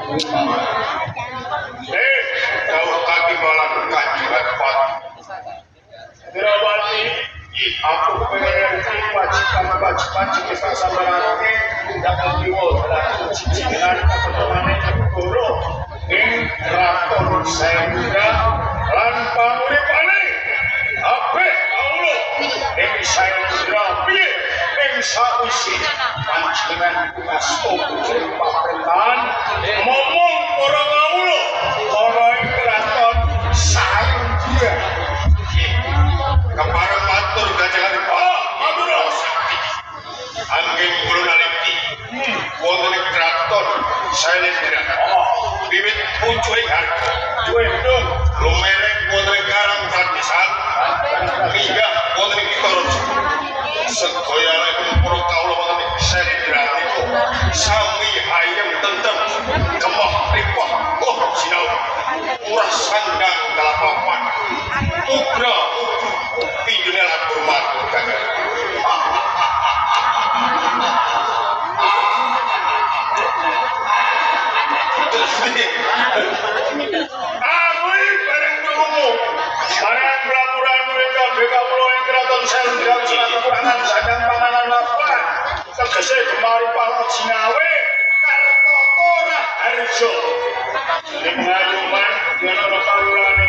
Kau kaki malah kajian Pak Dirawati, aku pengen kewajiban kita sama lagi dapat diwajibkan cicilan keperluan guru ing keraton Sendra lan panguripane apik Allah ing Sendra piye ing sausi panjenengan kasto ing pemerintahan momong ora ngawula ana ing keraton Sendra kepareng matur gajahan Pak Madura anggen kula naliti wonten ing keraton Sendra bibit pucuing harga duendung lumerek wonten karang tradisan minggah wonten ing Kitorojo sedaya para kawula wonten ing Sendra niku sami ayem tentrem kemah ripah sinau urah sandang kalapapan ugra pindune lan hormat kakek Amui bareng krungu barang laporan mereka BKMULO ing Kraton Sendra kekurangan sandang panganan laporan tegese kemari palojinawe Kartotara Harjo ing ngayuman yen ana kawulane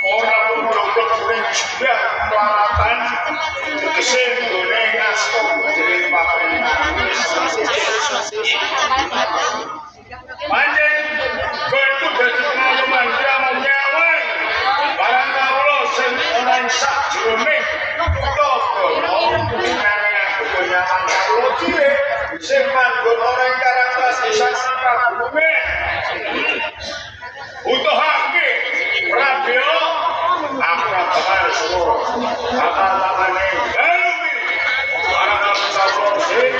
ora blok-blok ing sudah pelamatan tegese nggone ngasto jeneng pabrik Panjen kowe dadi pengalaman drama nyawan barang kawula sing ana ing sakjroning kutha Solo nyaman kawula cilik sing manggon ana ing Karanglas Desa Kabumen utuhake radio Akrabahan Solo akalane galumi barang kawula sing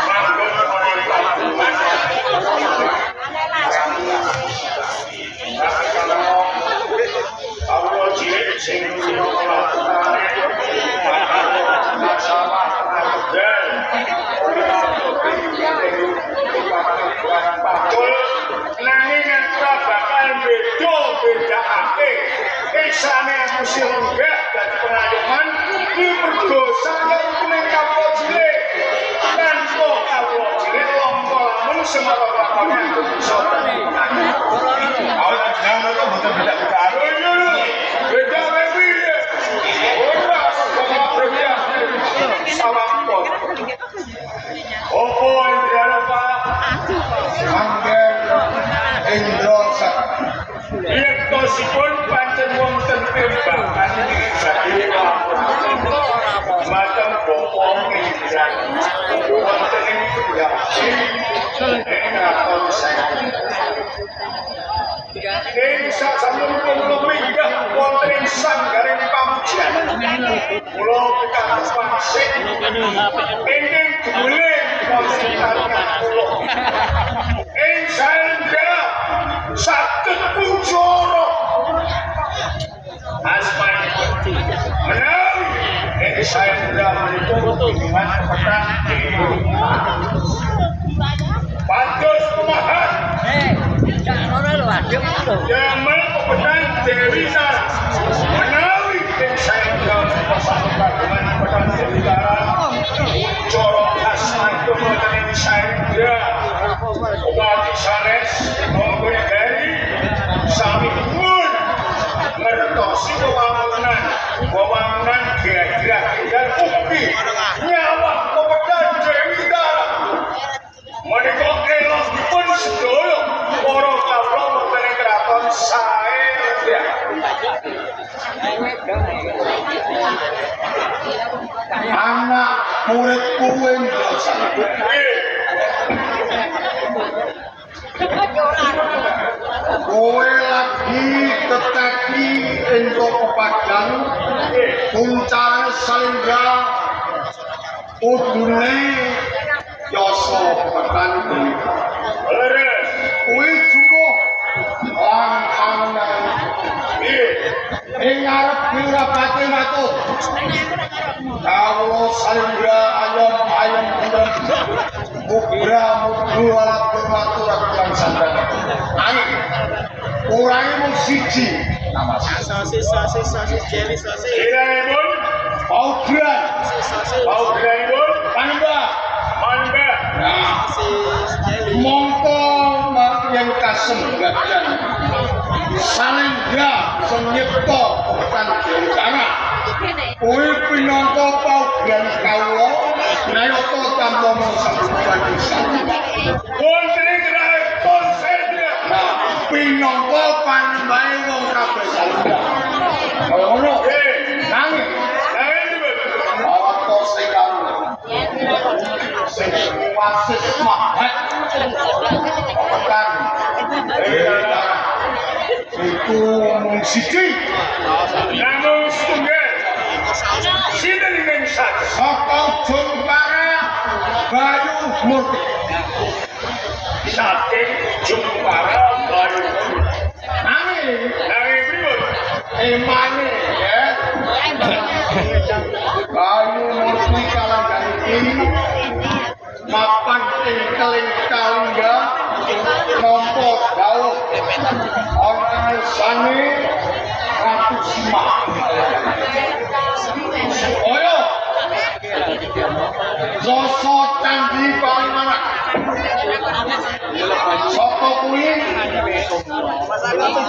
manggon ana ing Kabumen Allah cilik sing melakukan masalah dan nanging ora bakal bedakake isane mesti lenggah dadi pengayoman iki mergo saya kuning kapal cilik tanpa kapal cilik lompo lamun semapa-papane iso awak jangan kok boten beda-beda beda piye ora kok beda sawangko opo indra Pak anggen indra sak yektosipun pancen wonten tembakan iki badhe macam bopong indra wonten ing penjati Kraton Sendra ing sasamun kula minggah wonten ing sanggaring pamujan kula pikantuk pangsih ingkang guling wonten kalangan kula ing Sendra saged punjara asmanipun menawi ing Sendra menika hubungan perang pados kumaha Jamal kebetulan Dewi Sara menawi ing Sendra pasamukan dengan pedang Dewi Sara corok asmanipun wonten ing Sendra ugi sanes monggo dari sami pun ngertosi wewangunan gerak dan ugi nyawa kebetulan Dewi Sara menika elokipun sedaya para kawula wonten ing Kraton Sendra anak muridku Indra kowe lagi teteki Indra Pepadang puncak Sendra udune Yasa petani leres kuwi cukup lang-langan ing ngarep Wirabati matur kawula Sendra ayam-ayam mugra mugu ala matur sandan. Angin. Kurangnya mung siji. Sosis jelly sosis. Kira-kira Paudran. Paudran itu Panembah. Panembah. Nah, Sosis jelly. mongko yang kasembadan salingga senyipta tekan jengkara kuwi pinangka paugran kawula nayata tanpa mangsabutan desa wonten ing rae konsernya pinangka panembahe wong kabeh salingga kaya ngono nanging awak sing sing wasis mahat pekan itu mung siji namun setunggal sinten ing satu saka Jumpara Bayu Murti saking Jumpara Bayu Murti nanging pripun emane ya Bayu Murti kalangan iki mapan ing Kalingga nampa dawuh ana sane Ratu Simah. Ayo. Joso Candi Palimanan. Sapa kuwi?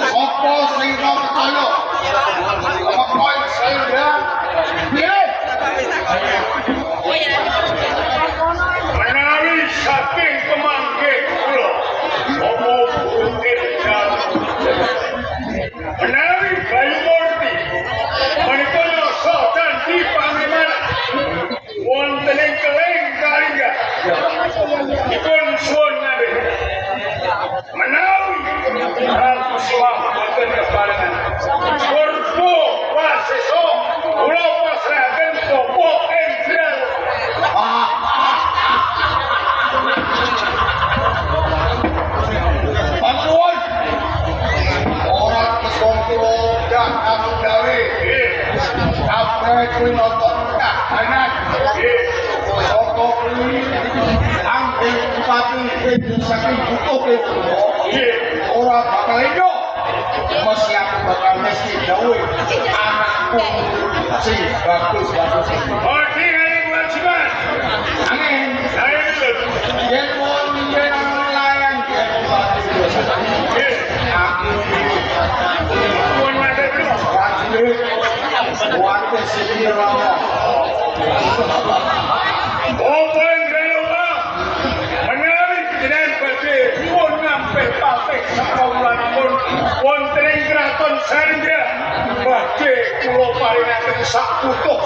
Sapa sing percaya? Apa sing menawi saking pemangke kula opo putih menawi Bayu Murti menika nyoso Candi Palimanan wonten ing Kalingga dipun suwun nabi menawi Ratu Simah boten keparengan kurpo waseso kula pasrahaken topo enggal Panuwun ora kesongkro dak aku gawe kabeh kuwi nonton kahanan saka kuwi anggen bupati saking butuhe ora bakal indo mesti aku bakal mesti gawe anakku sing bagus-bagus iki kewajiban amin saya dulu yen wong yen layan aku pun ada dulu prajurit kuwate sing rawa open rewa menawi jenengan badhe pun nampil patek sakawulanipun wonten ing kraton Salingga badhe kula paringaken sak putuh